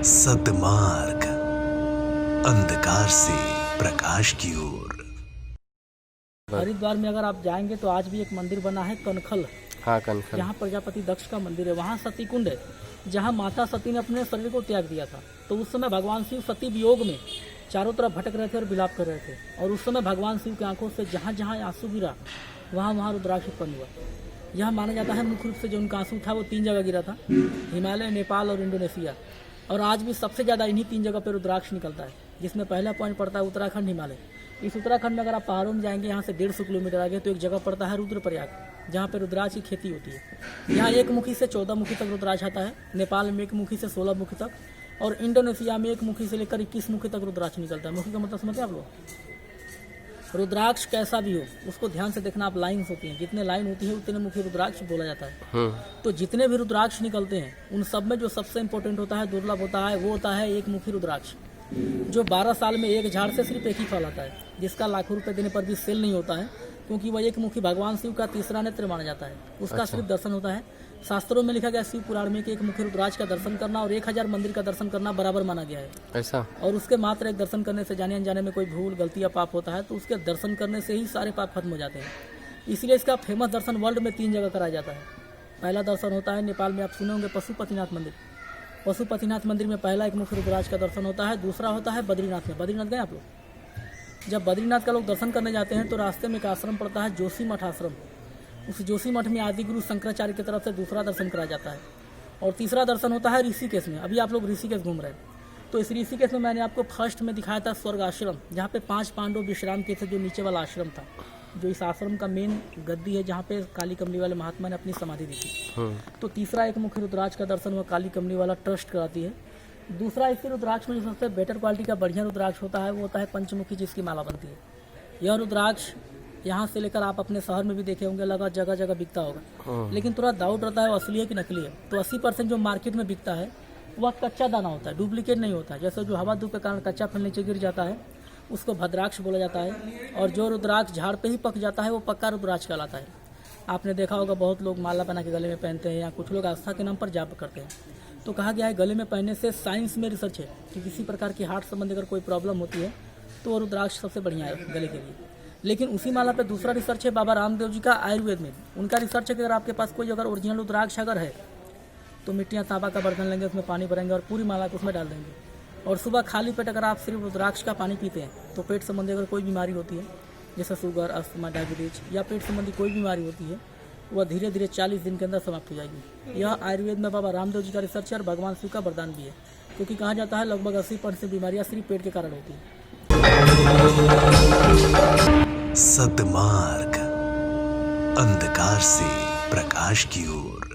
सद्मार्ग, अंधकार से प्रकाश की ओर। हरिद्वार में अगर आप जाएंगे तो आज भी एक मंदिर बना है कनखल। हाँ, कनखल। यहाँ प्रजापति दक्ष का मंदिर है। वहाँ सती कुंड है जहाँ माता सती ने अपने शरीर को त्याग दिया था। तो उस समय भगवान शिव सती वियोग में चारों तरफ भटक रहे थे और विलाप कर रहे थे। और उस समय भगवान शिव की आंखों से जहाँ जहाँ आंसू गिरा वहाँ वहाँ रुद्राक्ष उत्पन्न हुआ। यह माना जाता है मुख्य रूप से जो उनका आंसू था वो 3 जगह गिरा था, हिमालय, नेपाल और इंडोनेशिया। और आज भी सबसे ज़्यादा इन्हीं 3 जगह पर रुद्राक्ष निकलता है, जिसमें पहला पॉइंट पड़ता है उत्तराखंड, हिमालय। इस उत्तराखंड में अगर आप पहाड़ों में जाएंगे यहाँ से 150 किलोमीटर आगे तो एक जगह पड़ता है रुद्रप्रयाग, जहाँ पे रुद्राक्ष की खेती होती है। यहाँ 1 मुखी से 14 मुखी तक रुद्राक्ष आता है, नेपाल में 1 मुखी से 16 मुखी तक, और इंडोनेशिया में 1 मुखी से लेकर 21 मुखी तक रुद्राक्ष निकलता है। मुखी का मतलब समझते हैं आप लोग? रुद्राक्ष कैसा भी हो उसको ध्यान से देखना। आप लाइन्स होती हैं, जितने लाइन होती है उतने मुखी रुद्राक्ष बोला जाता है। तो जितने भी रुद्राक्ष निकलते हैं उन सब में जो सबसे इंपॉर्टेंट होता है, दुर्लभ होता है, वो होता है 1 मुखी रुद्राक्ष, जो 12 साल में एक झाड़ से सिर्फ एक ही फल आता है, जिसका लाखों रुपए देने पर भी सेल नहीं होता है, क्योंकि वह 1 मुखी भगवान शिव का तीसरा नेत्र माना जाता है। उसका सिर्फ दर्शन होता है। शास्त्रों में लिखा गया शिव पुराण में कि 1 मुखी रुद्राक्ष का दर्शन करना और 1000 मंदिर का दर्शन करना बराबर माना गया है। ऐसा? और उसके मात्र एक दर्शन करने से जाने अनजाने में कोई भूल, गलती या पाप होता है तो उसके दर्शन करने से ही सारे पाप खत्म हो जाते हैं। इसलिए इसका फेमस दर्शन वर्ल्ड में 3 जगह कराया जाता है। पहला दर्शन होता है नेपाल में, आप सुने होंगे, पशुपतिनाथ मंदिर। पशुपतिनाथ मंदिर में पहला 1 मुखी रुद्राक्ष का दर्शन होता है। दूसरा होता है बद्रीनाथ में। बद्रीनाथ गए आप लोग? जब बद्रीनाथ का लोग दर्शन करने जाते हैं तो रास्ते में एक आश्रम पड़ता है, जोशी मठ आश्रम। उस जोशी मठ में आदि गुरु शंकराचार्य की तरफ से दूसरा दर्शन कराया जाता है। और तीसरा दर्शन होता है ऋषिकेश में। अभी आप लोग ऋषिकेश घूम रहे हैं तो इस ऋषिकेश में मैंने आपको फर्स्ट में दिखाया था स्वर्ग आश्रम, जहाँ पे 5 पांडव विश्राम किए थे, जो नीचे वाला आश्रम था, जो इस आश्रम का मेन गद्दी है, जहाँ पे काली कमली वाले महात्मा ने अपनी समाधि दी थी। तो तीसरा 1 मुखी रुद्राक्ष का दर्शन हुआ, काली कमली वाला ट्रस्ट कराती है। दूसरा इसी रुद्राक्ष में जो सबसे बेटर क्वालिटी का बढ़िया रुद्राक्ष होता है वो होता है पंचमुखी, जिसकी माला बनती है। यह रुद्राक्ष यहाँ से लेकर आप अपने शहर में भी देखे होंगे, लगा जगह जगह बिकता होगा, लेकिन थोड़ा डाउट रहता है वो असली है कि नकली है। तो 80% जो मार्केट में बिकता है वह कच्चा दाना होता है, डुप्लीकेट नहीं होता है। जैसे जो हवा धूप के कारण कच्चा फल नीचे गिर जाता है उसको भद्राक्ष बोला जाता है, और जो रुद्राक्ष झाड़ पे ही पक जाता है वो पक्का रुद्राक्ष कहलाता है। आपने देखा होगा बहुत लोग माला बना के गले में पहनते हैं, या कुछ लोग आस्था के नाम पर जाप करते हैं। तो कहा गया है गले में पहनने से, साइंस में रिसर्च है कि किसी प्रकार की हार्ट संबंधी अगर कोई प्रॉब्लम होती है तो वो रुद्राक्ष सबसे बढ़िया है गले के लिए। लेकिन उसी माला पे दूसरा रिसर्च है बाबा रामदेव जी का आयुर्वेद में। उनका रिसर्च है कि अगर आपके पास कोई अगर ओरिजिनल रुद्राक्ष अगर है तो मिट्टियाँ तांबा का बर्तन लेंगे, उसमें पानी भरेंगे और पूरी माला को उसमें डाल देंगे। और सुबह खाली पेट अगर आप सिर्फ रुद्राक्ष का पानी पीते हैं तो पेट संबंधी अगर कोई बीमारी होती है, जैसे शुगर, अस्थमा, डायबिटीज या पेट संबंधी कोई बीमारी होती है, वह धीरे धीरे 40 दिन के अंदर समाप्त हो जाएगी। यह आयुर्वेद में बाबा रामदेव जी का रिसर्च है और भगवान शिव का वरदान भी है, क्योंकि कहा जाता है लगभग 80% बीमारियाँ सिर्फ पेट के कारण होती है। सद्मार्ग, अंधकार से प्रकाश की ओर।